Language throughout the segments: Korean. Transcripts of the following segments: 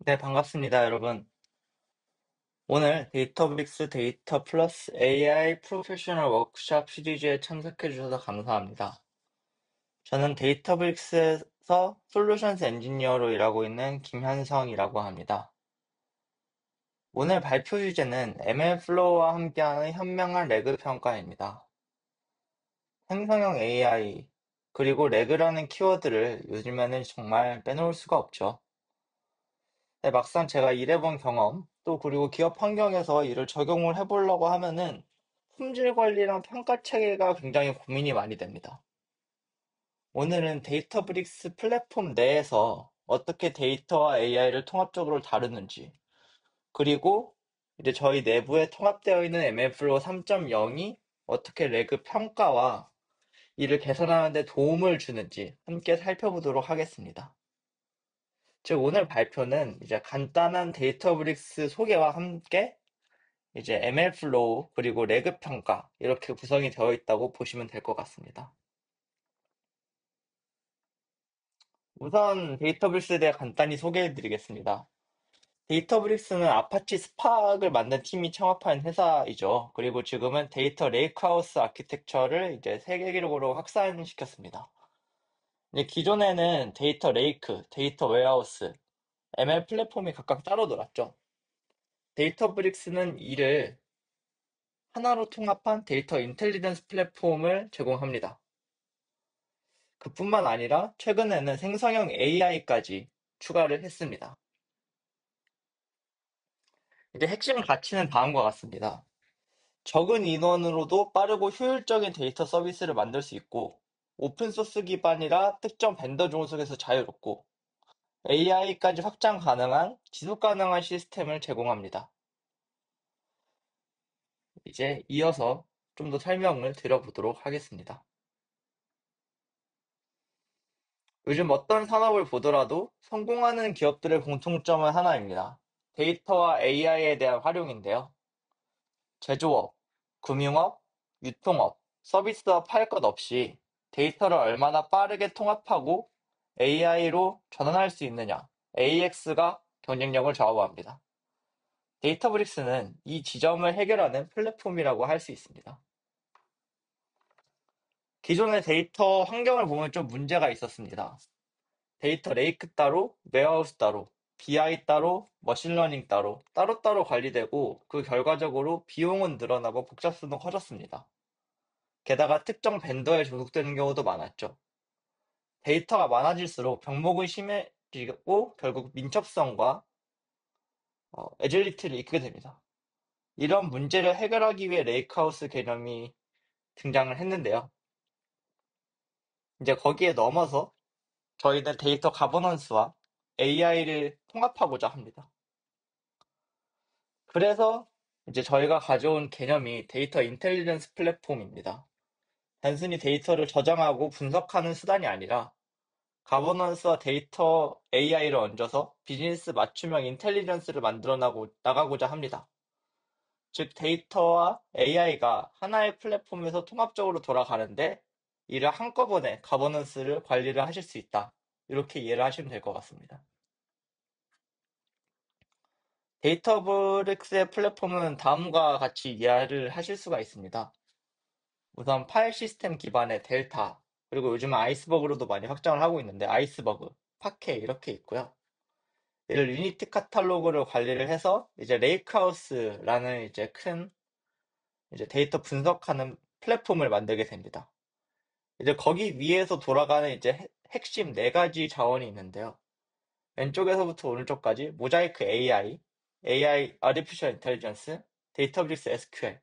네, 반갑습니다, 여러분. 오늘 데이터브릭스 데이터 플러스 AI 프로페셔널 워크숍 시리즈에 참석해 주셔서 감사합니다. 저는 데이터브릭스에서 솔루션스 엔지니어로 일하고 있는 김현성이라고 합니다. 오늘 발표 주제는 ML플로우와 함께하는 현명한 레그 평가입니다. 생성형 AI, 그리고 레그라는 키워드를 요즘에는 정말 빼놓을 수가 없죠. 네, 막상 제가 일해본 경험, 또 그리고 기업 환경에서 이를 적용을 해보려고 하면은 품질 관리랑 평가 체계가 굉장히 고민이 많이 됩니다. 오늘은 데이터브릭스 플랫폼 내에서 어떻게 데이터와 AI를 통합적으로 다루는지, 그리고 이제 저희 내부에 통합되어 있는 MLflow 3.0이 어떻게 레그 평가와 이를 개선하는 데 도움을 주는지 함께 살펴보도록 하겠습니다. 즉, 오늘 발표는 이제 간단한 데이터브릭스 소개와 함께 이제 MLflow 그리고 레그 평가 이렇게 구성이 되어 있다고 보시면 될 것 같습니다. 우선 데이터브릭스에 대해 간단히 소개해 드리겠습니다. 데이터브릭스는 아파치 스팍을 만든 팀이 창업한 회사이죠. 그리고 지금은 데이터 레이크하우스 아키텍처를 이제 세계 기록으로 확산시켰습니다. 이제 기존에는 데이터 레이크, 데이터 웨어하우스, ML 플랫폼이 각각 따로 놀았죠. 데이터브릭스는 이를 하나로 통합한 데이터 인텔리전스 플랫폼을 제공합니다. 그뿐만 아니라 최근에는 생성형 AI까지 추가를 했습니다. 이제 핵심 가치는 다음과 같습니다. 적은 인원으로도 빠르고 효율적인 데이터 서비스를 만들 수 있고, 오픈소스 기반이라 특정 벤더 종속에서 자유롭고, AI까지 확장 가능한 지속 가능한 시스템을 제공합니다. 이제 이어서 좀 더 설명을 드려보도록 하겠습니다. 요즘 어떤 산업을 보더라도 성공하는 기업들의 공통점은 하나입니다. 데이터와 AI에 대한 활용인데요. 제조업, 금융업, 유통업, 서비스업 할 것 없이 데이터를 얼마나 빠르게 통합하고 AI로 전환할 수 있느냐, AX가 경쟁력을 좌우합니다. 데이터브릭스는 이 지점을 해결하는 플랫폼이라고 할 수 있습니다. 기존의 데이터 환경을 보면 좀 문제가 있었습니다. 데이터 레이크 따로, 웨어하우스 따로, BI 따로, 머신러닝 따로, 따로따로 관리되고 그 결과적으로 비용은 늘어나고 복잡성도 커졌습니다. 게다가 특정 벤더에 종속되는 경우도 많았죠. 데이터가 많아질수록 병목은 심해지고 결국 민첩성과 애질리티를 잃게 됩니다. 이런 문제를 해결하기 위해 레이크하우스 개념이 등장을 했는데요. 이제 거기에 넘어서 저희는 데이터 가버넌스와 AI를 통합하고자 합니다. 그래서 이제 저희가 가져온 개념이 데이터 인텔리전스 플랫폼입니다. 단순히 데이터를 저장하고 분석하는 수단이 아니라 가버넌스와 데이터 AI를 얹어서 비즈니스 맞춤형 인텔리전스를 만들어 나가고자 합니다. 즉, 데이터와 AI가 하나의 플랫폼에서 통합적으로 돌아가는데 이를 한꺼번에 가버넌스를 관리를 하실 수 있다. 이렇게 이해를 하시면 될 것 같습니다. 데이터브릭스의 플랫폼은 다음과 같이 이해를 하실 수가 있습니다. 우선 파일 시스템 기반의 델타, 그리고 요즘은 아이스버그로도 많이 확장을 하고 있는데 아이스버그, 파케 이렇게 있고요. 이를 유니티 카탈로그를 관리를 해서 이제 레이크하우스라는 이제 큰 이제 데이터 분석하는 플랫폼을 만들게 됩니다. 이제 거기 위에서 돌아가는 이제 핵심 네 가지 자원이 있는데요. 왼쪽에서부터 오른쪽까지 모자이크 AI, AI Artificial Intelligence, 데이터브릭스 SQL,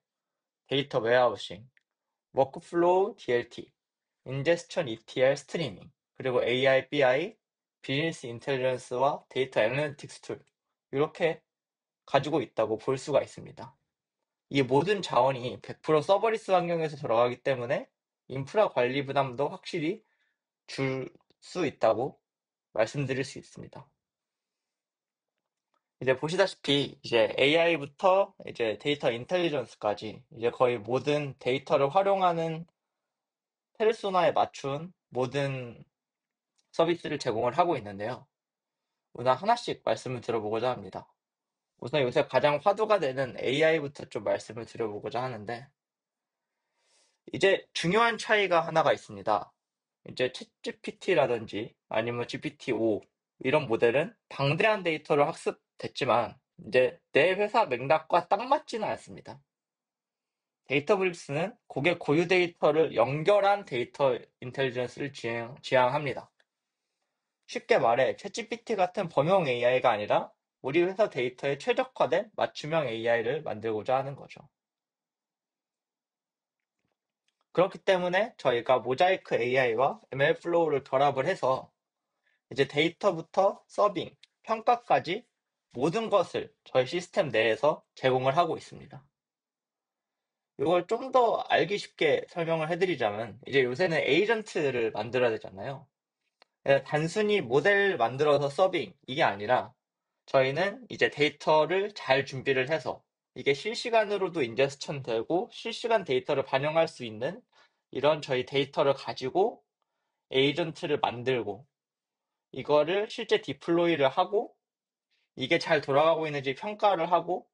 데이터 웨어하우싱, 워크플로우 DLT, 인제스천 ETL 스트리밍, 그리고 AI BI, 비즈니스 인텔리전스와 데이터 애널리틱스 툴 이렇게 가지고 있다고 볼 수가 있습니다. 이 모든 자원이 100% 서버리스 환경에서 돌아가기 때문에 인프라 관리 부담도 확실히 줄 수 있다고 말씀드릴 수 있습니다. 이제 보시다시피 이제 AI부터 이제 데이터 인텔리전스까지 이제 거의 모든 데이터를 활용하는 페르소나에 맞춘 모든 서비스를 제공을 하고 있는데요. 우선 하나씩 말씀을 드려보고자 합니다. 우선 요새 가장 화두가 되는 AI부터 좀 말씀을 드려보고자 하는데, 이제 중요한 차이가 하나가 있습니다. 이제 챗GPT라든지 아니면 GPT-5 이런 모델은 방대한 데이터를 학습됐지만 이제 내 회사 맥락과 딱 맞지는 않습니다. 데이터브릭스는 고객 고유 데이터를 연결한 데이터 인텔리전스를 지향합니다. 쉽게 말해 챗GPT 같은 범용 AI가 아니라 우리 회사 데이터에 최적화된 맞춤형 AI를 만들고자 하는 거죠. 그렇기 때문에 저희가 모자이크 AI와 MLflow를 결합을 해서 이제 데이터부터 서빙, 평가까지 모든 것을 저희 시스템 내에서 제공을 하고 있습니다. 이걸 좀 더 알기 쉽게 설명을 해드리자면 이제 요새는 에이전트를 만들어야 되잖아요. 단순히 모델 만들어서 서빙 이게 아니라 저희는 이제 데이터를 잘 준비를 해서 이게 실시간으로도 인제스천 되고 실시간 데이터를 반영할 수 있는 이런 저희 데이터를 가지고 에이전트를 만들고 이거를 실제 디플로이를 하고 이게 잘 돌아가고 있는지 평가를 하고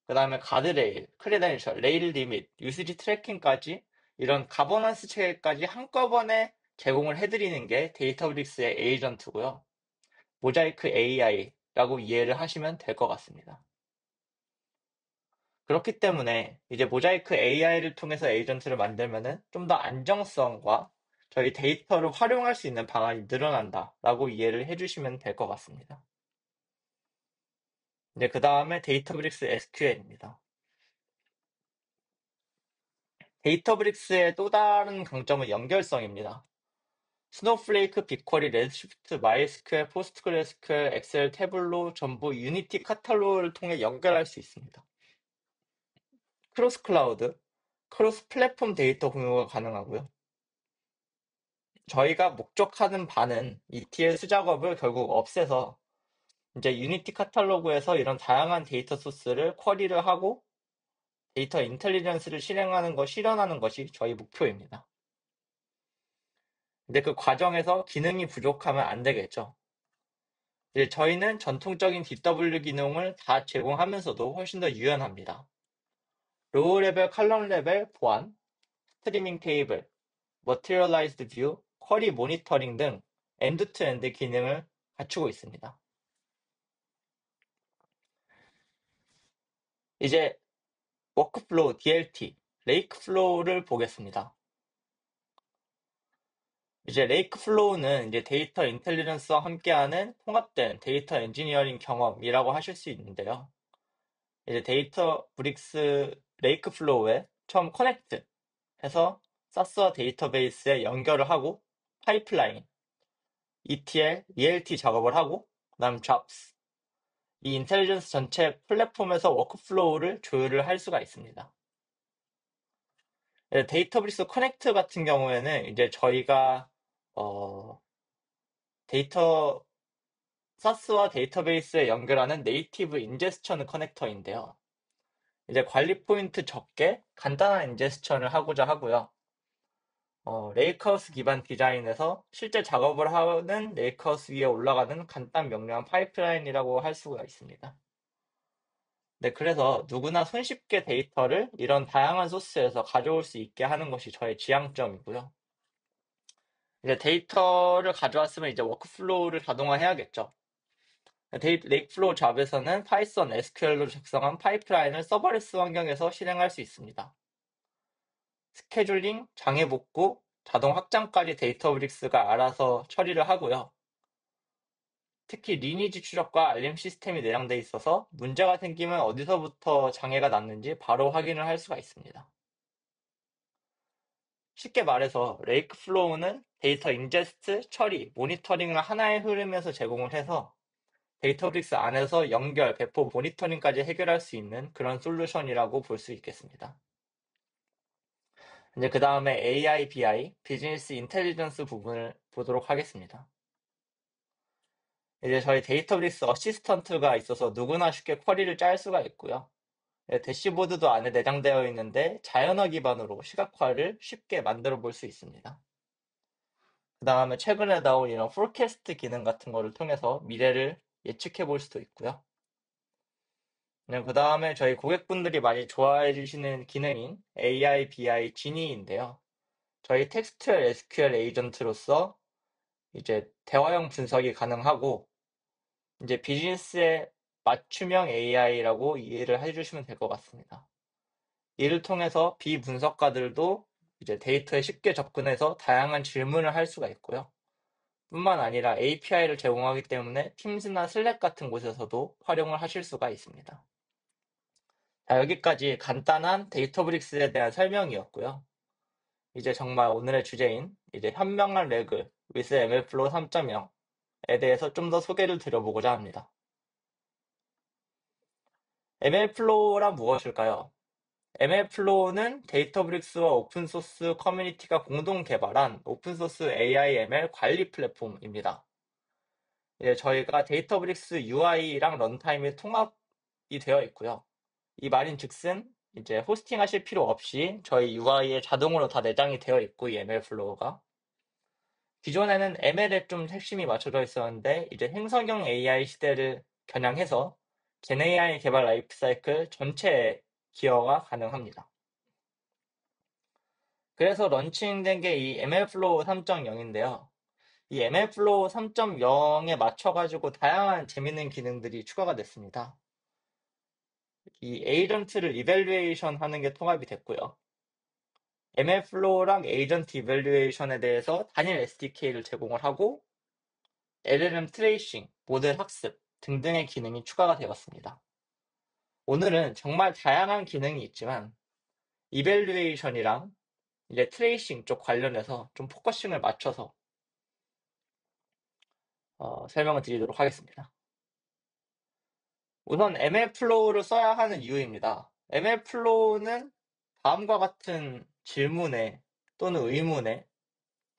그 다음에 가드레일, 크레덴셜, 레일 리밋, 유시지 트래킹까지 이런 가버넌스 체계까지 한꺼번에 제공을 해드리는 게 데이터브릭스의 에이전트고요. 모자이크 AI라고 이해를 하시면 될 것 같습니다. 그렇기 때문에 이제 모자이크 AI를 통해서 에이전트를 만들면은 좀 더 안정성과 저희 데이터를 활용할 수 있는 방안이 늘어난다라고 이해를 해주시면 될 것 같습니다. 이제 그 다음에 데이터브릭스 SQL입니다. 데이터브릭스의 또 다른 강점은 연결성입니다. 스노우플레이크, 빅쿼리, 레드시프트, 마이스큐엘, 포스트그레스큐엘, 엑셀, 태블로 전부 유니티 카탈로그를 통해 연결할 수 있습니다. 크로스 클라우드, 크로스 플랫폼 데이터 공유가 가능하고요. 저희가 목적하는 바는 ETL 수작업을 결국 없애서 이제 유니티 카탈로그에서 이런 다양한 데이터 소스를 쿼리를 하고 데이터 인텔리전스를 실현하는 것이 저희 목표입니다. 근데 그 과정에서 기능이 부족하면 안 되겠죠. 이제 저희는 전통적인 DW 기능을 다 제공하면서도 훨씬 더 유연합니다. 로우 레벨, 칼럼 레벨 보안, 스트리밍 테이블, 머티리얼라이즈드 뷰, 쿼리 모니터링 등 엔드-투-엔드 기능을 갖추고 있습니다. 이제 워크플로우, DLT, 레이크플로우를 보겠습니다. 이제 레이크플로우는 이제 데이터 인텔리전스와 함께하는 통합된 데이터 엔지니어링 경험이라고 하실 수 있는데요. 이제 데이터 브릭스 레이크플로우에 처음 커넥트 해서 사스와 데이터베이스에 연결을 하고 파이프라인, ETL, ELT 작업을 하고 그다음 잡스 이 인텔리전스 전체 플랫폼에서 워크플로우를 조율을 할 수가 있습니다. 데이터브릭스 커넥트 같은 경우에는 이제 저희가 데이터 사스와 데이터베이스에 연결하는 네이티브 인제스천 커넥터인데요. 이제 관리 포인트 적게 간단한 인제스천을 하고자 하고요. 레이크하우스 기반 디자인에서 실제 작업을 하는 레이크하우스 위에 올라가는 간단 명료한 파이프라인이라고 할 수가 있습니다. 네, 그래서 누구나 손쉽게 데이터를 이런 다양한 소스에서 가져올 수 있게 하는 것이 저의 지향점이고요. 이제 데이터를 가져왔으면 이제 워크플로우를 자동화해야겠죠. 레이크플로우 잡에서는 파이썬 SQL로 작성한 파이프라인을 서버레스 환경에서 실행할 수 있습니다. 스케줄링, 장애 복구, 자동 확장까지 데이터브릭스가 알아서 처리를 하고요. 특히 리니지 추적과 알림 시스템이 내장되어 있어서 문제가 생기면 어디서부터 장애가 났는지 바로 확인을 할 수가 있습니다. 쉽게 말해서 레이크플로우는 데이터 인제스트, 처리, 모니터링을 하나의 흐름에서 제공을 해서 데이터브릭스 안에서 연결, 배포, 모니터링까지 해결할 수 있는 그런 솔루션이라고 볼 수 있겠습니다. 이제 그 다음에 AI, BI, 비즈니스 인텔리전스 부분을 보도록 하겠습니다. 이제 저희 데이터브릭스 어시스턴트가 있어서 누구나 쉽게 쿼리를 짤 수가 있고요. 대시보드도 안에 내장되어 있는데 자연어 기반으로 시각화를 쉽게 만들어 볼 수 있습니다. 그 다음에 최근에 나온 이런 포캐스트 기능 같은 거를 통해서 미래를 예측해 볼 수도 있고요. 그 다음에 저희 고객분들이 많이 좋아해 주시는 기능인 AI, BI, 지니인데요. 저희 텍스트웰 SQL 에이전트로서 이제 대화형 분석이 가능하고 이제 비즈니스의 맞춤형 AI라고 이해를 해주시면 될 것 같습니다. 이를 통해서 비분석가들도 이제 데이터에 쉽게 접근해서 다양한 질문을 할 수가 있고요. 뿐만 아니라 API를 제공하기 때문에 팀즈나 슬랙 같은 곳에서도 활용을 하실 수가 있습니다. 자, 여기까지 간단한 데이터브릭스에 대한 설명이었고요. 이제 정말 오늘의 주제인 이제 현명한 레그 with MLflow 3.0에 대해서 좀 더 소개를 드려보고자 합니다. MLflow란 무엇일까요? MLflow는 데이터브릭스와 오픈소스 커뮤니티가 공동 개발한 오픈소스 AI ML 관리 플랫폼입니다. 이제 저희가 데이터브릭스 UI랑 런타임이 통합이 되어 있고요. 이 말인즉슨 이제 호스팅 하실 필요 없이 저희 UI에 자동으로 다 내장이 되어 있고, 이 MLflow가 기존에는 ML에 좀 핵심이 맞춰져 있었는데 이제 행성형 AI 시대를 겨냥해서 GenAI 개발 라이프사이클 전체에 기여가 가능합니다. 그래서 런칭된 게 이 MLflow 3.0인데요. 이 MLflow 3.0에 맞춰가지고 다양한 재밌는 기능들이 추가가 됐습니다. 이 에이전트를 이밸류에이션 하는 게 통합이 됐고요. MLflow랑 에이전트 이밸류에이션에 대해서 단일 SDK를 제공을 하고 LLM 트레이싱, 모델 학습 등등의 기능이 추가가 되었습니다. 오늘은 정말 다양한 기능이 있지만 이밸류에이션이랑 이제 트레이싱 쪽 관련해서 좀 포커싱을 맞춰서 설명을 드리도록 하겠습니다. 우선 MLflow를 써야 하는 이유입니다. MLflow는 다음과 같은 질문에 또는 의문에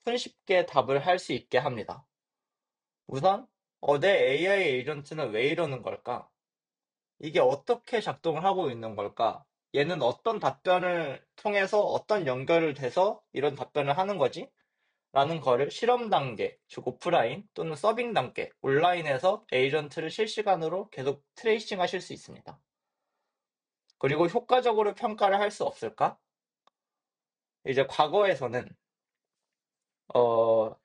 손쉽게 답을 할 수 있게 합니다. 우선 내 AI 에이전트는 왜 이러는 걸까? 이게 어떻게 작동을 하고 있는 걸까? 얘는 어떤 답변을 통해서 어떤 연결을 돼서 이런 답변을 하는 거지? 라는 거를 실험 단계, 즉 오프라인 또는 서빙 단계, 온라인에서 에이전트를 실시간으로 계속 트레이싱 하실 수 있습니다. 그리고 효과적으로 평가를 할 수 없을까? 이제 과거에서는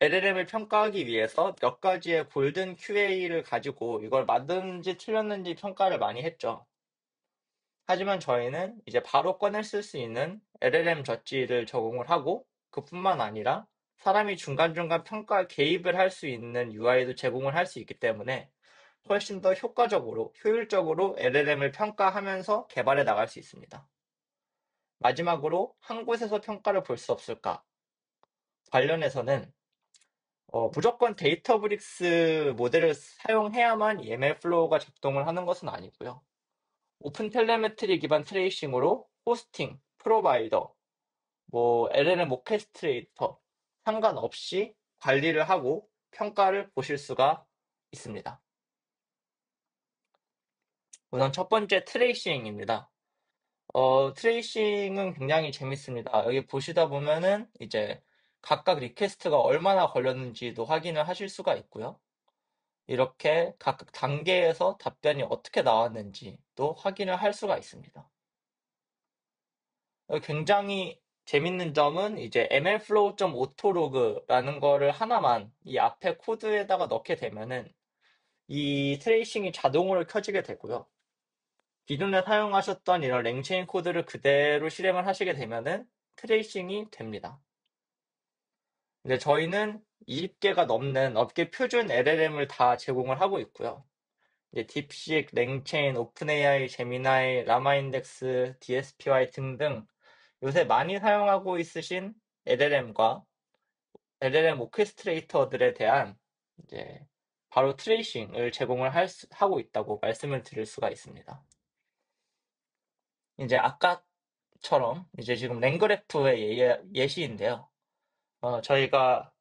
LLM을 평가하기 위해서 몇 가지의 골든 QA를 가지고 이걸 맞는지 틀렸는지 평가를 많이 했죠. 하지만 저희는 이제 바로 꺼내 쓸 수 있는 LLM 젖지를 적용을 하고, 그뿐만 아니라 사람이 중간중간 평가 개입을 할 수 있는 UI도 제공을 할 수 있기 때문에 훨씬 더 효과적으로, 효율적으로 LLM을 평가하면서 개발해 나갈 수 있습니다. 마지막으로 한 곳에서 평가를 볼 수 없을까? 관련해서는 무조건 데이터브릭스 모델을 사용해야만 MLflow가 작동을 하는 것은 아니고요. 오픈 텔레메트리 기반 트레이싱으로 호스팅, 프로바이더, LLM 오케스트레이터 상관없이 관리를 하고 평가를 보실 수가 있습니다. 우선 첫 번째 트레이싱입니다. 트레이싱은 굉장히 재밌습니다. 여기 보시다 보면은 이제 각각 리퀘스트가 얼마나 걸렸는지도 확인을 하실 수가 있고요. 이렇게 각각 단계에서 답변이 어떻게 나왔는지도 확인을 할 수가 있습니다. 굉장히 재밌는 점은 이제 mlflow.autolog라는 거를 하나만 이 앞에 코드에다가 넣게 되면은 이 트레이싱이 자동으로 켜지게 되고요. 기존에 사용하셨던 이런 랭체인 코드를 그대로 실행을 하시게 되면은 트레이싱이 됩니다. 이제 저희는 20개가 넘는 업계 표준 LLM을 다 제공을 하고 있고요. 이제 딥식, 랭체인, 오픈AI, 제미나이, 라마인덱스, DSPY 등등 요새 많이 사용하고 있으신 LLM과 LLM 오케스트레이터들에 대한 이제 바로 트레이싱을 제공을 하고 있다고 말씀을 드릴 수가 있습니다. 이제 아까처럼 이제 지금 랭그래프의 예시인데요. 저희가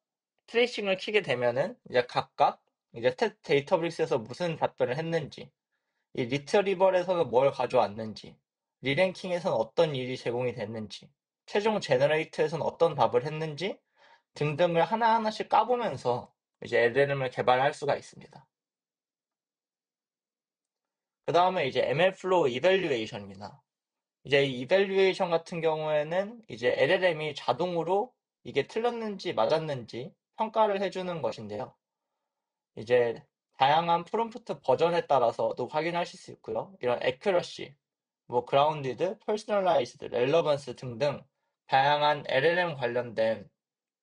트레이싱을 키게 되면은 이제 각각 이제 데이터브릭스에서 무슨 답변을 했는지, 이 리트리버에서는 뭘 가져왔는지, 리랭킹에서는 어떤 일이 제공이 됐는지, 최종 제너레이터에서는 어떤 답을 했는지 등등을 하나하나씩 까보면서 이제 LLM을 개발할 수가 있습니다. 그 다음에 이제 MLflow 이밸류에이션입니다. 이제 이 이밸류에이션 같은 경우에는 이제 LLM이 자동으로 이게 틀렸는지 맞았는지 평가를 해주는 것인데요. 이제 다양한 프롬프트 버전에 따라서도 확인하실 수 있고요. 이런 accuracy, 뭐 grounded, personalized, relevance 등등 다양한 LLM 관련된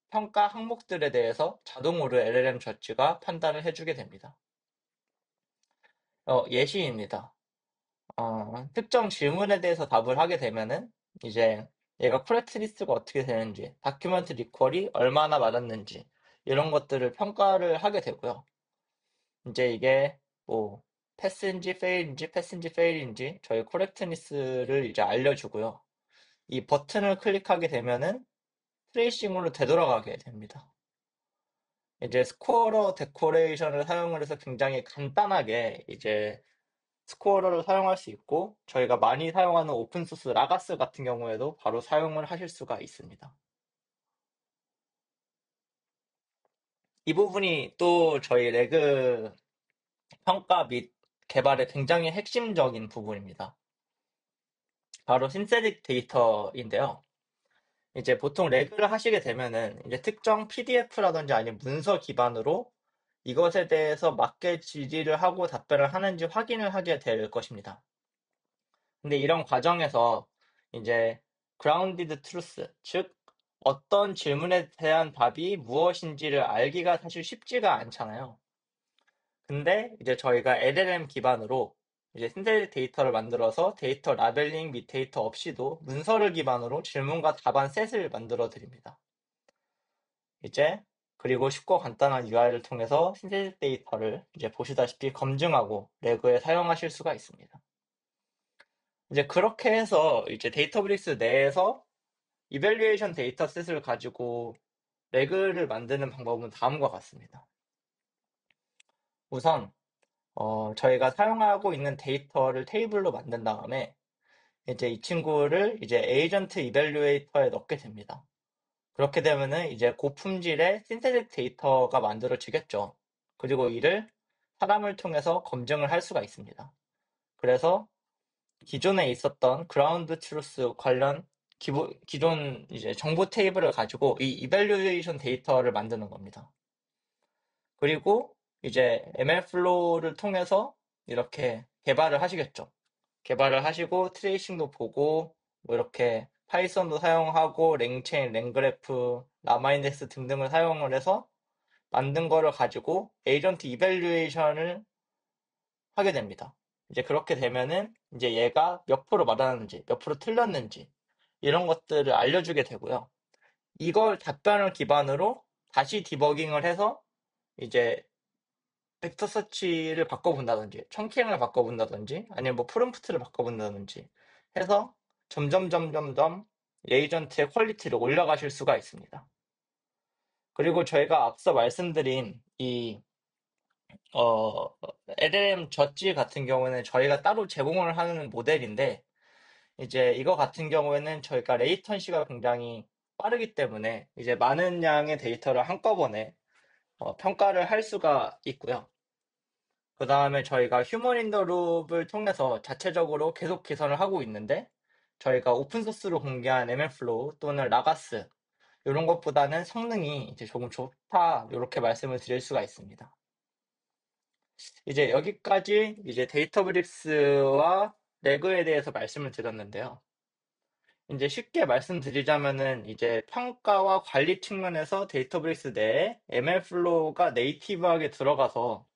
평가 항목들에 대해서 자동으로 LLM 저지가 판단을 해주게 됩니다. 예시입니다. 특정 질문에 대해서 답을 하게 되면은 이제 얘가 코렉트리스트가 어떻게 되는지, 다큐멘트 리퀄이 얼마나 맞았는지 이런 것들을 평가를 하게 되고요. 이제 이게 뭐 패스인지 페일인지 저희 코렉트니스를 이제 알려주고요. 이 버튼을 클릭하게 되면은 트레이싱으로 되돌아가게 됩니다. 이제 스코어러 데코레이션을 사용을 해서 굉장히 간단하게 이제 스코어러를 사용할 수 있고 저희가 많이 사용하는 오픈소스 라가스 같은 경우에도 바로 사용을 하실 수가 있습니다. 이 부분이 또 저희 레그 평가 및 개발의 굉장히 핵심적인 부분입니다. 바로 신세틱 데이터인데요. 이제 보통 레그를 하시게 되면은 이제 특정 PDF라든지 아니면 문서 기반으로 이것에 대해서 맞게 질의를 하고 답변을 하는지 확인을 하게 될 것입니다. 근데 이런 과정에서 이제 grounded truth, 즉 어떤 질문에 대한 답이 무엇인지를 알기가 사실 쉽지가 않잖아요. 근데 이제 저희가 LLM 기반으로 이제 신세틱 데이터를 만들어서 데이터 라벨링 및 데이터 없이도 문서를 기반으로 질문과 답안 셋을 만들어 드립니다. 이제 그리고 쉽고 간단한 UI를 통해서 신세틱 데이터를 이제 보시다시피 검증하고 레그에 사용하실 수가 있습니다. 이제 그렇게 해서 이제 데이터브릭스 내에서 이밸류에이션 데이터셋을 가지고 레그를 만드는 방법은 다음과 같습니다. 우선 저희가 사용하고 있는 데이터를 테이블로 만든 다음에 이제 이 친구를 이제 에이전트 이밸류에이터에 넣게 됩니다. 그렇게 되면은 이제 고품질의 신세틱 데이터가 만들어지겠죠. 그리고 이를 사람을 통해서 검증을 할 수가 있습니다. 그래서 기존에 있었던 그라운드 트루스 관련 기존 이제 정보 테이블을 가지고 이 이밸류에이션 데이터를 만드는 겁니다. 그리고 이제 MLflow를 통해서 이렇게 개발을 하시겠죠. 개발을 하시고 트레이싱도 보고 뭐 이렇게 파이썬도 사용하고 랭체인, 랭그래프, 라마인덱스 등등을 사용을 해서 만든 거를 가지고 에이전트 이밸류에이션을 하게 됩니다. 이제 그렇게 되면은 이제 얘가 몇 프로 맞았는지, 몇 프로 틀렸는지 이런 것들을 알려주게 되고요. 이걸 답변을 기반으로 다시 디버깅을 해서 이제 벡터 서치를 바꿔본다든지, 청킹을 바꿔본다든지, 아니면 뭐 프롬프트를 바꿔본다든지 해서 점점 에이전트의 퀄리티를 올려가실 수가 있습니다. 그리고 저희가 앞서 말씀드린 이 LLM 젖지 같은 경우는 저희가 따로 제공을 하는 모델인데 이제 이거 같은 경우에는 저희가 레이턴시가 굉장히 빠르기 때문에 이제 많은 양의 데이터를 한꺼번에 평가를 할 수가 있고요. 그 다음에 저희가 휴먼 인더 룹을 통해서 자체적으로 계속 개선을 하고 있는데 저희가 오픈소스로 공개한 MLflow 또는 라가스 이런 것보다는 성능이 이제 조금 좋다 이렇게 말씀을 드릴 수가 있습니다. 이제 여기까지 이제 데이터브릭스와 레그에 대해서 말씀을 드렸는데요. 이제 쉽게 말씀드리자면은 이제 평가와 관리 측면에서 데이터브릭스 내에 MLflow가 네이티브하게 들어가서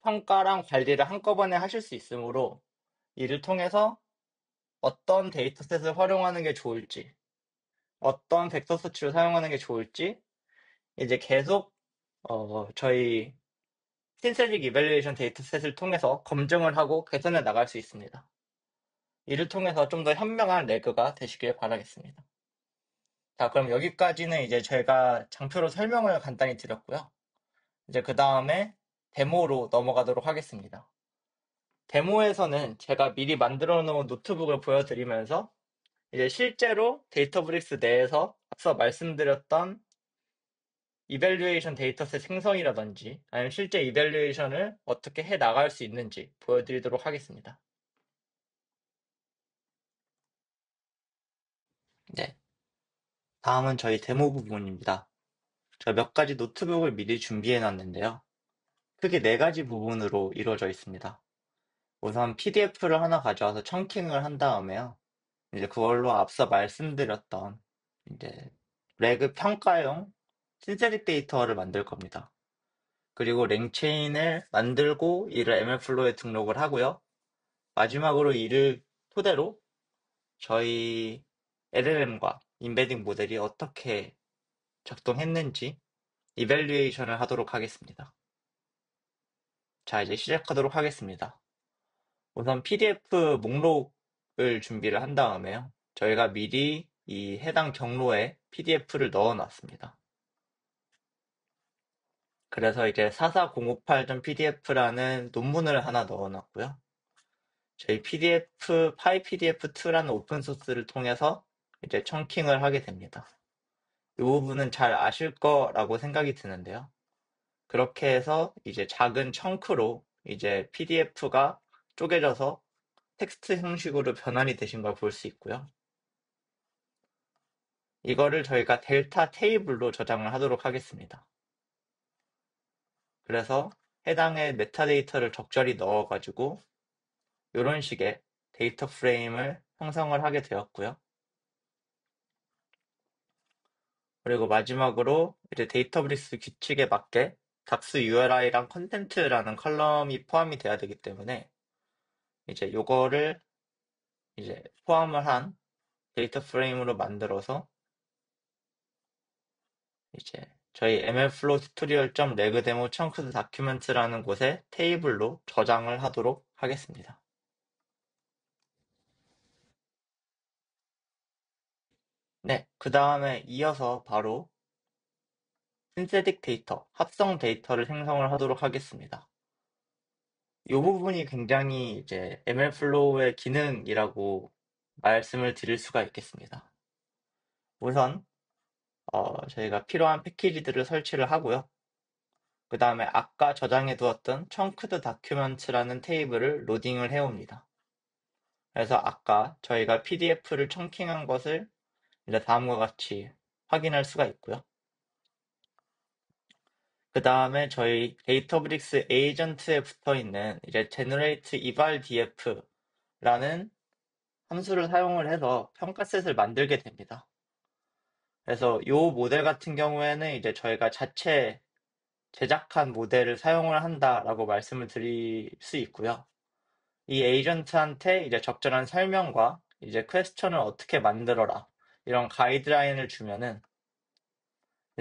평가랑 관리를 한꺼번에 하실 수 있으므로 이를 통해서 어떤 데이터셋을 활용하는 게 좋을지, 어떤 벡터 서치를 사용하는 게 좋을지 이제 계속 저희 신세직 이밸류에이션 데이터셋을 통해서 검증을 하고 개선해 나갈 수 있습니다. 이를 통해서 좀 더 현명한 레그가 되시길 바라겠습니다. 자, 그럼 여기까지는 이제 제가 장표로 설명을 간단히 드렸고요. 이제 그 다음에 데모로 넘어가도록 하겠습니다. 데모에서는 제가 미리 만들어 놓은 노트북을 보여드리면서 이제 실제로 데이터브릭스 내에서 앞서 말씀드렸던 이밸류에이션 데이터셋 생성이라든지 아니면 실제 이밸류에이션을 어떻게 해 나갈 수 있는지 보여드리도록 하겠습니다. 네, 다음은 저희 데모 부분입니다. 저 몇 가지 노트북을 미리 준비해 놨는데요. 크게 네 가지 부분으로 이루어져 있습니다. 우선 PDF를 하나 가져와서 청킹을 한 다음에요. 이제 그걸로 앞서 말씀드렸던 이제 레그 평가용 신세틱 데이터를 만들 겁니다. 그리고 랭체인을 만들고 이를 MLflow에 등록을 하고요. 마지막으로 이를 토대로 저희 LLM과 인베딩 모델이 어떻게 작동했는지 이밸류에이션을 하도록 하겠습니다. 자, 이제 시작하도록 하겠습니다. 우선 PDF 목록을 준비를 한 다음에요. 저희가 미리 이 해당 경로에 PDF를 넣어 놨습니다. 그래서 이제 44058.pdf라는 논문을 하나 넣어 놨고요. 저희 PyPDF2라는 오픈소스를 통해서 이제 청킹을 하게 됩니다. 이 부분은 잘 아실 거라고 생각이 드는데요. 그렇게 해서 이제 작은 청크로 이제 PDF가 쪼개져서 텍스트 형식으로 변환이 되신 걸 볼 수 있고요. 이거를 저희가 델타 테이블로 저장을 하도록 하겠습니다. 그래서 해당의 메타데이터를 적절히 넣어가지고 이런 식의 데이터 프레임을 형성을 하게 되었고요. 그리고 마지막으로 이제 데이터브릭스 규칙에 맞게 닥스 URI랑 컨텐트라는 컬럼이 포함이 돼야 되기 때문에 이제 요거를 이제 포함을 한 데이터 프레임으로 만들어서 이제 저희 mlflow tutorial.regdemo chunks document라는 곳에 테이블로 저장을 하도록 하겠습니다. 네, 그 다음에 이어서 바로 신세틱 데이터, 합성 데이터를 생성을 하도록 하겠습니다. 이 부분이 굉장히 이제 MLflow의 기능이라고 말씀을 드릴 수가 있겠습니다. 우선 저희가 필요한 패키지들을 설치를 하고요. 그 다음에 아까 저장해 두었던 chunked documents라는 테이블을 로딩을 해옵니다. 그래서 아까 저희가 PDF를 청킹한 것을 이제 다음과 같이 확인할 수가 있고요. 그 다음에 저희 데이터브릭스 에이전트에 붙어 있는 이제 generate eval df라는 함수를 사용을 해서 평가셋을 만들게 됩니다. 그래서 이 모델 같은 경우에는 이제 저희가 자체 제작한 모델을 사용을 한다라고 말씀을 드릴 수 있고요. 이 에이전트한테 이제 적절한 설명과 이제 퀘스천을 어떻게 만들어라 이런 가이드라인을 주면은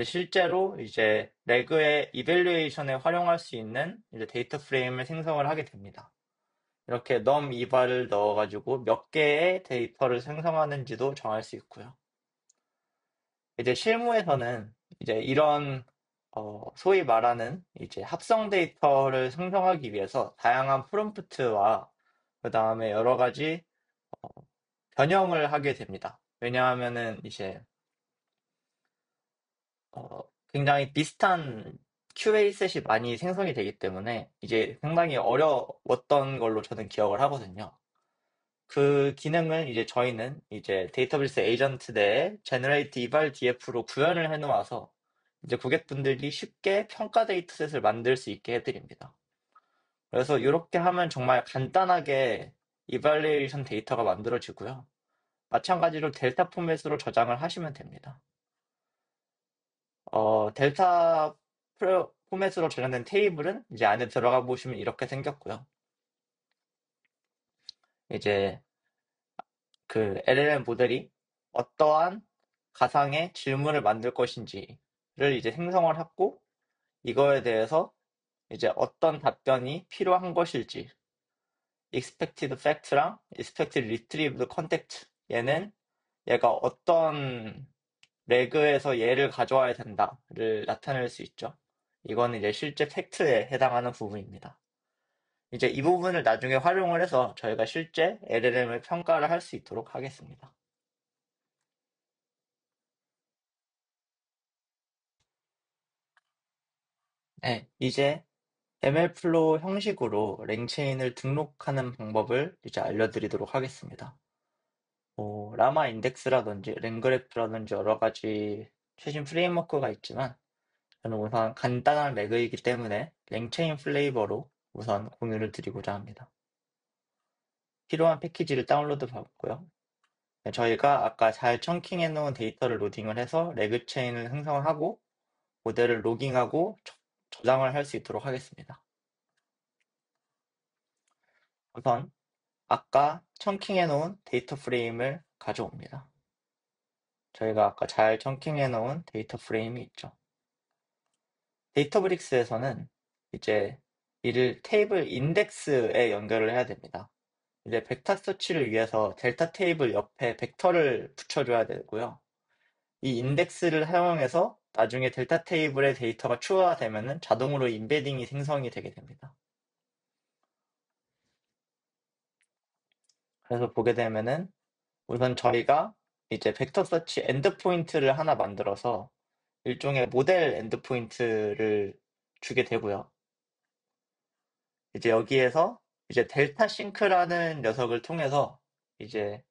실제로 이제 레그의 이밸류에이션에 활용할 수 있는 이제 데이터 프레임을 생성을 하게 됩니다. 이렇게 num eval을 넣어가지고 몇 개의 데이터를 생성하는지도 정할 수 있고요. 이제 실무에서는 이제 이런 소위 말하는 이제 합성 데이터를 생성하기 위해서 다양한 프롬프트와 그 다음에 여러 가지 변형을 하게 됩니다. 왜냐하면은 이제 굉장히 비슷한 QA 셋이 많이 생성이 되기 때문에 이제 상당히 어려웠던 걸로 저는 기억을 하거든요. 그 기능을 이제 저희는 이제 데이터베이스 에이전트 내에 Generate Eval DF로 구현을 해놓아서 이제 고객분들이 쉽게 평가 데이터셋을 만들 수 있게 해드립니다. 그래서 이렇게 하면 정말 간단하게 이발리에이션 데이터가 만들어지고요. 마찬가지로 델타 포맷으로 저장을 하시면 됩니다. 델타 포맷으로 저장된 테이블은 이제 안에 들어가 보시면 이렇게 생겼고요. 이제 그 LLM 모델이 어떠한 가상의 질문을 만들 것인지를 이제 생성을 하고 이거에 대해서 이제 어떤 답변이 필요한 것일지 expected fact랑 expected retrieved context 얘가 어떤 레그에서 얘를 가져와야 된다를 나타낼 수 있죠. 이거는 이제 실제 팩트에 해당하는 부분입니다. 이제 이 부분을 나중에 활용을 해서 저희가 실제 LLM을 평가를 할 수 있도록 하겠습니다. 네, 이제 MLflow 형식으로 랭체인을 등록하는 방법을 이제 알려드리도록 하겠습니다. 라마 인덱스라든지 랭그래프라든지 여러 가지 최신 프레임워크가 있지만 저는 우선 간단한 레그이기 때문에 랭체인 플레이버로 우선 공유를 드리고자 합니다. 필요한 패키지를 다운로드 받고요. 네, 저희가 아까 잘 청킹해 놓은 데이터를 로딩을 해서 레그 체인을 생성하고 모델을 로깅하고 저장을 할 수 있도록 하겠습니다. 우선 아까 청킹해 놓은 데이터 프레임을 가져옵니다. 저희가 아까 잘 청킹해 놓은 데이터 프레임이 있죠. 데이터브릭스에서는 이제 이를 테이블 인덱스에 연결을 해야 됩니다. 이제 벡터 서치를 위해서 델타 테이블 옆에 벡터를 붙여줘야 되고요. 이 인덱스를 사용해서 나중에 델타 테이블의 데이터가 추가되면은 자동으로 인베딩이 생성이 되게 됩니다. 그래서 보게 되면은 우선 저희가 이제 벡터 서치 엔드포인트를 하나 만들어서 일종의 모델 엔드포인트를 주게 되고요. 이제 여기에서 이제 델타 싱크라는 녀석을 통해서 이제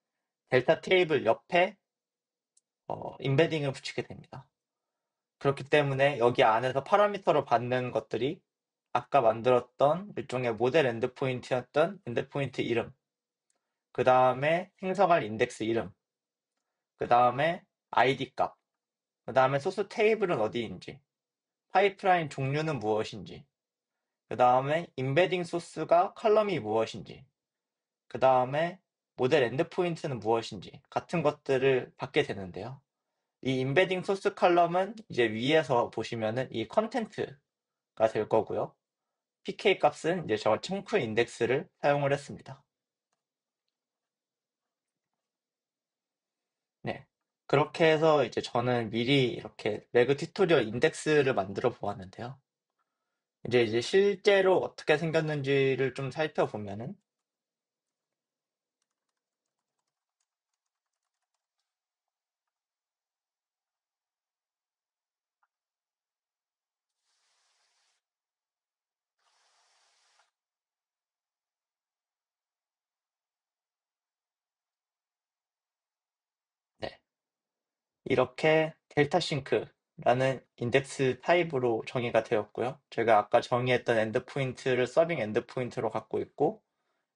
델타 테이블 옆에 인베딩을 붙이게 됩니다. 그렇기 때문에 여기 안에서 파라미터로 받는 것들이 아까 만들었던 일종의 모델 엔드포인트였던 엔드포인트 이름, 그 다음에 생성할 인덱스 이름, 그 다음에 ID 값, 그 다음에 소스 테이블은 어디인지, 파이프라인 종류는 무엇인지, 그 다음에 인베딩 소스가 컬럼이 무엇인지, 그 다음에 모델 엔드포인트는 무엇인지 같은 것들을 받게 되는데요. 이 인베딩 소스 컬럼은 이제 위에서 보시면은 이 컨텐트가 될 거고요. PK 값은 이제 저 청크 인덱스를 사용을 했습니다. 네. 그렇게 해서 이제 저는 미리 이렇게 레그 튜토리얼 인덱스를 만들어 보았는데요. 이제 실제로 어떻게 생겼는지를 좀 살펴보면은 네. 이렇게 델타 싱크라는 인덱스 타입으로 정의가 되었고요. 제가 아까 정의했던 엔드포인트를 서빙 엔드포인트로 갖고 있고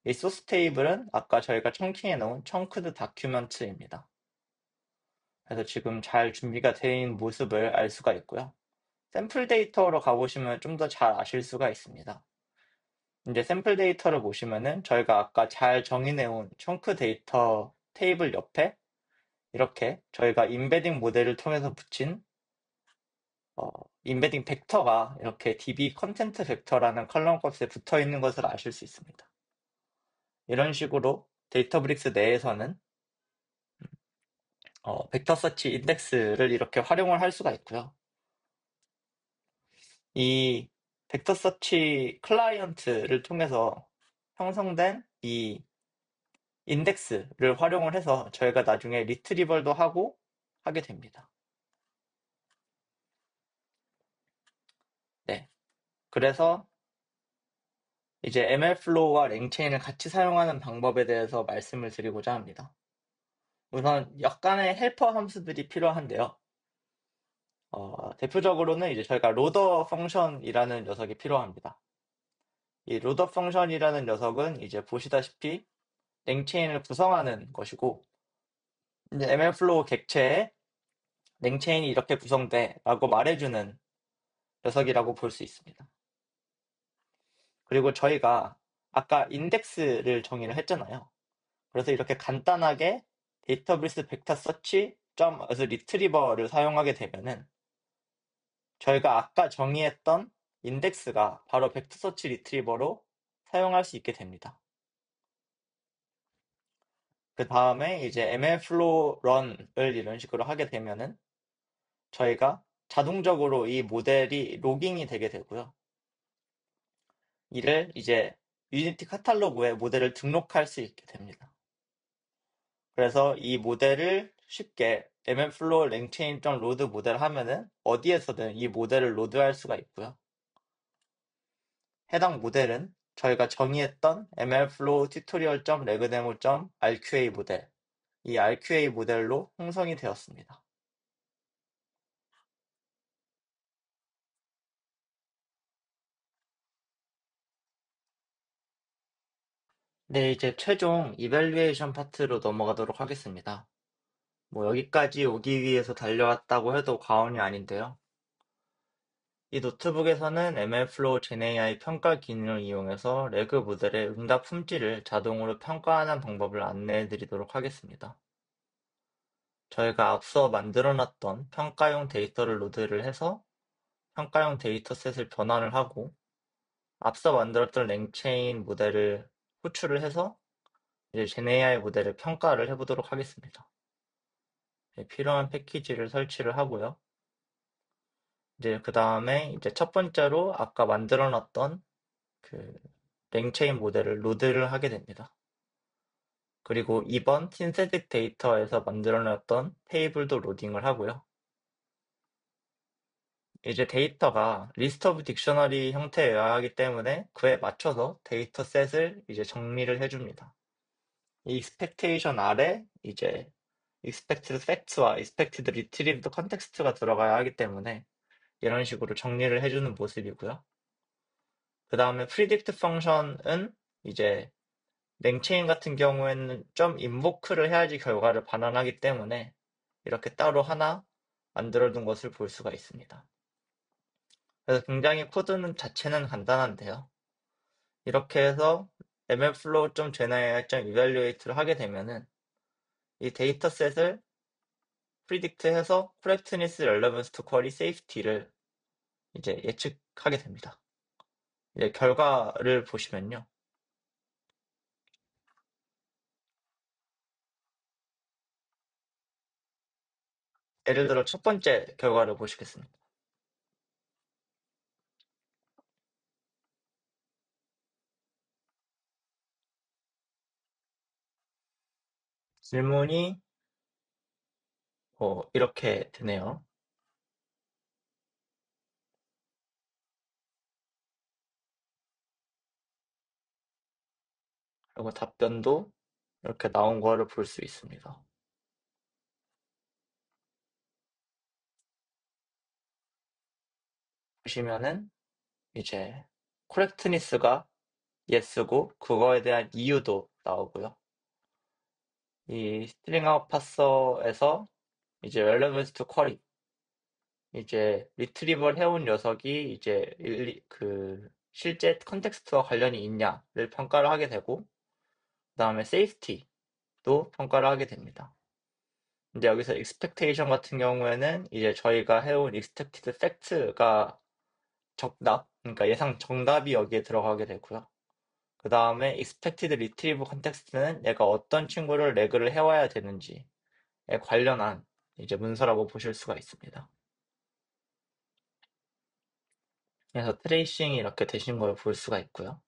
이 소스 테이블은 아까 저희가 청킹해 놓은 청크드 다큐멘트입니다. 그래서 지금 잘 준비가 된 모습을 알 수가 있고요. 샘플 데이터로 가보시면 좀 더 잘 아실 수가 있습니다. 이제 샘플 데이터를 보시면은 저희가 아까 잘 정의해온 청크 데이터 테이블 옆에 이렇게 저희가 인베딩 모델을 통해서 붙인 인베딩 벡터가 이렇게 db 컨텐트 벡터라는 컬럼 값에 붙어 있는 것을 아실 수 있습니다. 이런 식으로 데이터브릭스 내에서는 벡터 서치 인덱스를 이렇게 활용을 할 수가 있고요. 이 벡터 서치 클라이언트를 통해서 형성된 이 인덱스를 활용을 해서 저희가 나중에 리트리벌도 하고 하게 됩니다. 네. 그래서 이제 MLflow와 랭체인을 같이 사용하는 방법에 대해서 말씀을 드리고자 합니다. 우선 약간의 헬퍼 함수들이 필요한데요. 대표적으로는 이제 저희가 로더 펑션이라는 녀석이 필요합니다. 이 로더 펑션이라는 녀석은 이제 보시다시피 랭체인을 구성하는 것이고 이제 MLflow 객체에 랭체인이 이렇게 구성돼 라고 말해주는 녀석이라고 볼 수 있습니다. 그리고 저희가 아까 인덱스를 정의를 했잖아요. 그래서 이렇게 간단하게 데이터베이스 벡터 서치 점 as retriever를 사용하게 되면은 저희가 아까 정의했던 인덱스가 바로 벡터 서치 리트리버로 사용할 수 있게 됩니다. 그 다음에 이제 MLflow run을 이런 식으로 하게 되면은 저희가 자동적으로 이 모델이 로깅이 되게 되고요. 이를 이제 유니티 카탈로그에 모델을 등록할 수 있게 됩니다. 그래서 이 모델을 쉽게 MLflow 랭체인.load 모델 하면은 어디에서든 이 모델을 로드할 수가 있고요. 해당 모델은 저희가 정의했던 mlflow tutorial.regdemo.rqa 모델, 이 RQA 모델로 형성이 되었습니다. 네, 이제 최종 이밸류에이션 파트로 넘어가도록 하겠습니다. 여기까지 오기 위해서 달려왔다고 해도 과언이 아닌데요. 이 노트북에서는 MLflow GenAI 평가 기능을 이용해서 레그 모델의 응답 품질을 자동으로 평가하는 방법을 안내해 드리도록 하겠습니다. 저희가 앞서 만들어놨던 평가용 데이터를 로드를 해서 평가용 데이터셋을 변환을 하고 앞서 만들었던 랭체인 모델을 호출을 해서 이제 GenAI 모델을 평가를 해보도록 하겠습니다. 네, 필요한 패키지를 설치를 하고요. 이제 그 다음에 이제 첫 번째로 아까 만들어놨던 그 랭체인 모델을 로드를 하게 됩니다. 그리고 2번 신세틱 데이터에서 만들어놨던 테이블도 로딩을 하고요. 이제 데이터가 리스트 오브 딕셔너리 형태여야 하기 때문에 그에 맞춰서 데이터셋을 이제 정리를 해줍니다. 이 expectation 아래 이제 expected facts와 expected retrieved context가 들어가야 하기 때문에 이런 식으로 정리를 해주는 모습이고요. 그 다음에 predict 펑션은 이제 랭체인 같은 경우에는 점 인보크를 해야지 결과를 반환하기 때문에 이렇게 따로 하나 만들어둔 것을 볼 수가 있습니다. 그래서 굉장히 코드는 자체는 간단한데요. 이렇게 해서 mlflow.genai.evaluate를 하게 되면은 이 데이터셋을 predict해서 correctness, relevance to query, safety를 이제 예측하게 됩니다. 이제 결과를 보시면요. 예를 들어 첫 번째 결과를 보시겠습니다. 질문이 이렇게 되네요. 그리고 답변도 이렇게 나온 거를 볼 수 있습니다. 보시면은 이제 correctness가 yes고 그거에 대한 이유도 나오고요. 이 string out parser에서 이제 relevance to query 이제 리트리버를 해온 녀석이 이제 실제 컨텍스트와 관련이 있냐를 평가를 하게 되고 그 다음에 safety도 평가를 하게 됩니다. 이제 여기서 expectation 같은 경우에는 이제 저희가 해온 expected fact가 정답, 그러니까 예상 정답이 여기에 들어가게 되고요. 그 다음에 expected retrieve context는 얘가 어떤 친구를 레그를 해와야 되는지에 관련한 이제 문서라고 보실 수가 있습니다. 그래서 트레이싱이 이렇게 되신 걸 볼 수가 있고요.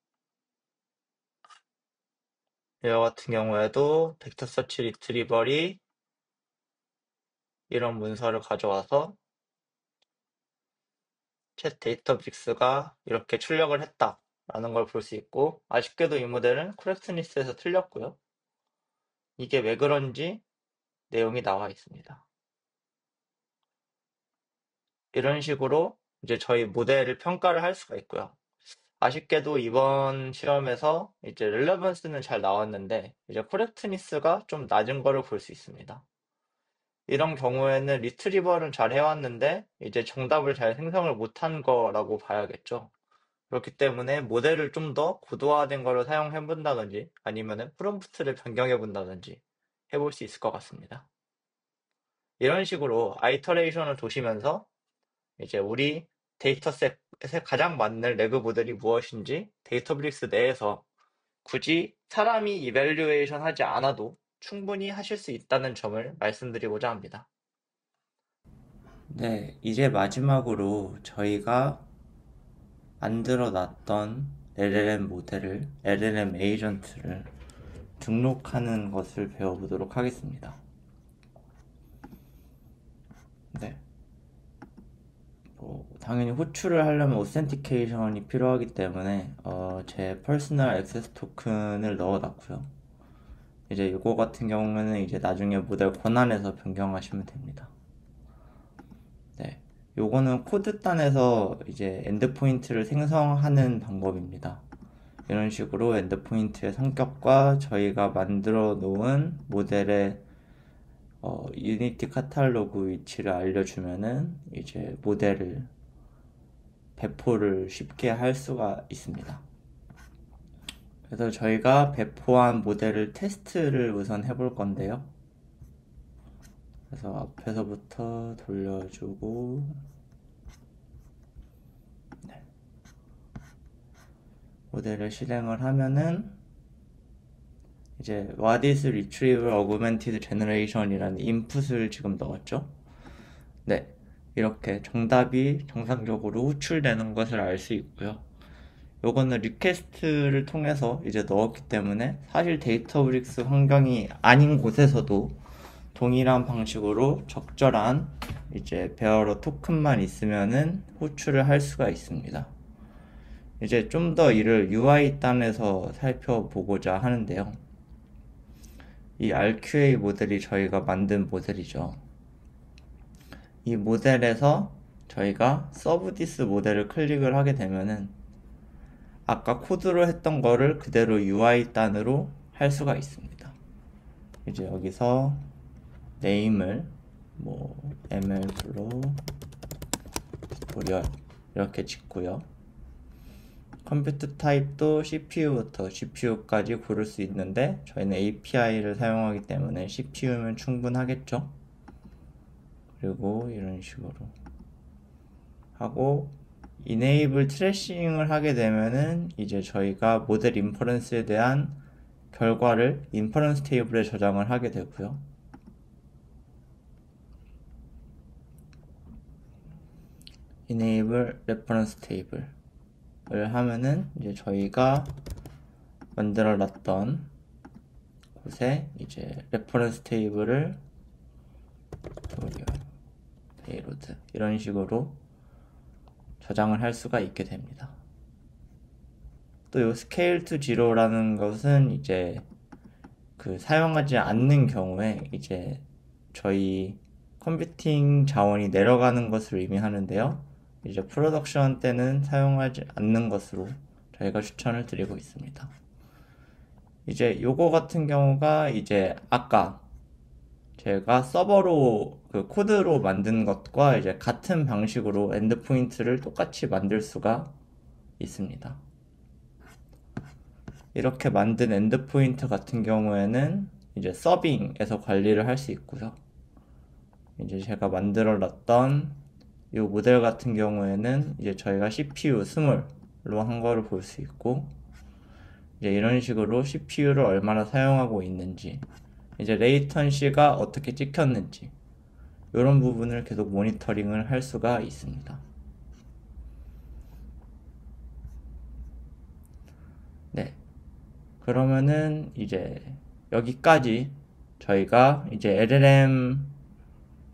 이와 같은 경우에도 벡터 서치 리트리버리 이런 문서를 가져와서 챗 데이터빅스가 이렇게 출력을 했다라는 걸 볼 수 있고 아쉽게도 이 모델은 코렉트니스에서 틀렸고요. 이게 왜 그런지 내용이 나와 있습니다. 이런 식으로 이제 저희 모델을 평가를 할 수가 있고요. 아쉽게도 이번 시험에서 이제 렐레번스는 잘 나왔는데 이제 코렉트니스가 좀 낮은 거를 볼 수 있습니다. 이런 경우에는 리트리버는 잘 해왔는데 이제 정답을 잘 생성을 못한 거라고 봐야겠죠. 그렇기 때문에 모델을 좀 더 고도화된 거를 사용해 본다든지 아니면은 프롬프트를 변경해 본다든지 해볼 수 있을 것 같습니다. 이런 식으로 아이터레이션을 도시면서 이제 우리 데이터셋에 가장 맞는 레그 모델이 무엇인지 데이터브릭스 내에서 굳이 사람이 이밸류에이션 하지 않아도 충분히 하실 수 있다는 점을 말씀드리고자 합니다. 네, 이제 마지막으로 저희가 만들어 놨던 LLM 모델을, LLM 에이전트를 등록하는 것을 배워보도록 하겠습니다. 네. 당연히 호출을 하려면 오센티케이션이 필요하기 때문에 제 퍼스널 액세스 토큰을 넣어놨고요. 이제 이거 같은 경우는 이제 나중에 모델 권한에서 변경하시면 됩니다. 네, 요거는 코드단에서 이제 엔드포인트를 생성하는 방법입니다. 이런 식으로 엔드포인트의 성격과 저희가 만들어 놓은 모델의 유니티 카탈로그 위치를 알려주면은 이제 모델을 배포를 쉽게 할 수가 있습니다. 그래서 저희가 배포한 모델을 테스트를 우선 해볼 건데요. 그래서 앞에서부터 돌려주고, 네. 모델을 실행을 하면은 이제 What is Retrieval Augmented Generation이라는 인풋을 지금 넣었죠. 네, 이렇게 정답이 정상적으로 호출되는 것을 알 수 있고요. 요거는 리퀘스트를 통해서 이제 넣었기 때문에 사실 데이터브릭스 환경이 아닌 곳에서도 동일한 방식으로 적절한 이제 베어러 토큰만 있으면은 호출을 할 수가 있습니다. 이제 좀 더 이를 UI 단에서 살펴보고자 하는데요. 이 RQA 모델이 저희가 만든 모델이죠. 이 모델에서 저희가 서브디스 모델을 클릭을 하게 되면은 아까 코드로 했던 거를 그대로 UI 단으로 할 수가 있습니다. 이제 여기서 네임을 뭐 MLflow 튜토리얼 이렇게 짓고요. 컴퓨터 타입도 CPU부터 GPU까지 고를 수 있는데 저희는 API를 사용하기 때문에 CPU면 충분하겠죠. 그리고 이런 식으로 하고 Enable 트래싱을 하게 되면은 이제 저희가 모델 인퍼런스에 대한 결과를 인퍼런스 테이블에 저장을 하게 되고요. Enable reference table을 하면은 이제 저희가 만들어 놨던 곳에 이제 레퍼런스 테이블을 페이로드 이런 식으로 저장을 할 수가 있게 됩니다. 또 이 scale to zero라는 것은 이제 그 사용하지 않는 경우에 이제 저희 컴퓨팅 자원이 내려가는 것을 의미하는데요. 이제 프로덕션 때는 사용하지 않는 것으로 저희가 추천을 드리고 있습니다. 이제 요거 같은 경우가 이제 아까 제가 서버로 그 코드로 만든 것과 이제 같은 방식으로 엔드포인트를 똑같이 만들 수가 있습니다. 이렇게 만든 엔드포인트 같은 경우에는 이제 서빙에서 관리를 할 수 있고요. 이제 제가 만들어 놨던 이 모델 같은 경우에는 이제 저희가 CPU 스몰로 한 거를 볼 수 있고, 이제 이런 식으로 CPU를 얼마나 사용하고 있는지, 이제 레이턴시가 어떻게 찍혔는지 이런 부분을 계속 모니터링을 할 수가 있습니다. 네, 그러면은 이제 여기까지 저희가 이제 LLM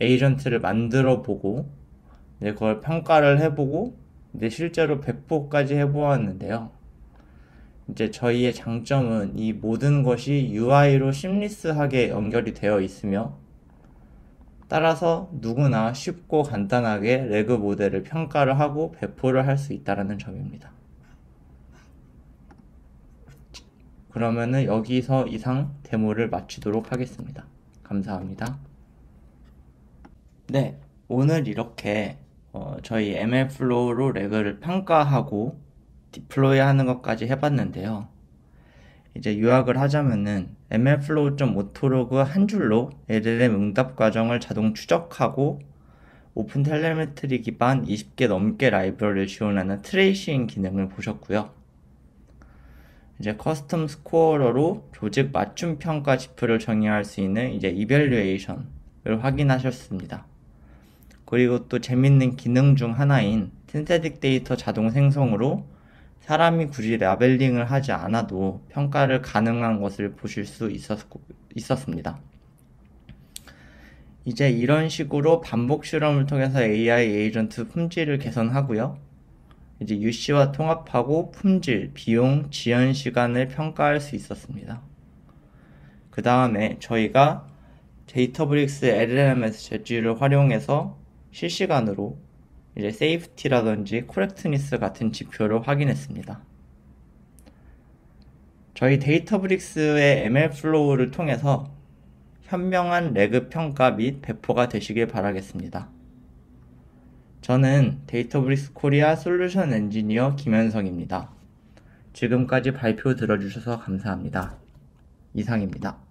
에이전트를 만들어 보고 이제 그걸 평가를 해보고 이제 실제로 배포까지 해보았는데요. 이제 저희의 장점은 이 모든 것이 UI로 심리스하게 연결이 되어 있으며 따라서 누구나 쉽고 간단하게 레그 모델을 평가를 하고 배포를 할 수 있다는 점입니다. 그러면은 여기서 이상 데모를 마치도록 하겠습니다. 감사합니다. 네, 오늘 이렇게 저희 MLflow로 레그를 평가하고 디플로이 하는 것까지 해봤는데요. 이제 요약을 하자면은 MLflow.auth로그 한 줄로 LLM 응답 과정을 자동 추적하고 오픈 텔레메트리 기반 20개 넘게 라이브러리를 지원하는 트레이싱 기능을 보셨고요. 이제 커스텀 스코어러로 조직 맞춤 평가 지표를 정의할 수 있는 이제 이밸류에이션을 확인하셨습니다. 그리고 또 재밌는 기능 중 하나인 신세틱 데이터 자동 생성으로 사람이 굳이 라벨링을 하지 않아도 평가를 가능한 것을 보실 수 있었습니다. 이제 이런 식으로 반복 실험을 통해서 AI 에이전트 품질을 개선하고요. 이제 UC와 통합하고 품질, 비용, 지연 시간을 평가할 수 있었습니다. 그 다음에 저희가 데이터브릭스 LLMS 재질을 활용해서 실시간으로 이제 세이프티라든지 코렉트니스 같은 지표를 확인했습니다. 저희 데이터브릭스의 ML 플로우를 통해서 현명한 레그 평가 및 배포가 되시길 바라겠습니다. 저는 데이터브릭스 코리아 솔루션 엔지니어 김현성입니다. 지금까지 발표 들어주셔서 감사합니다. 이상입니다.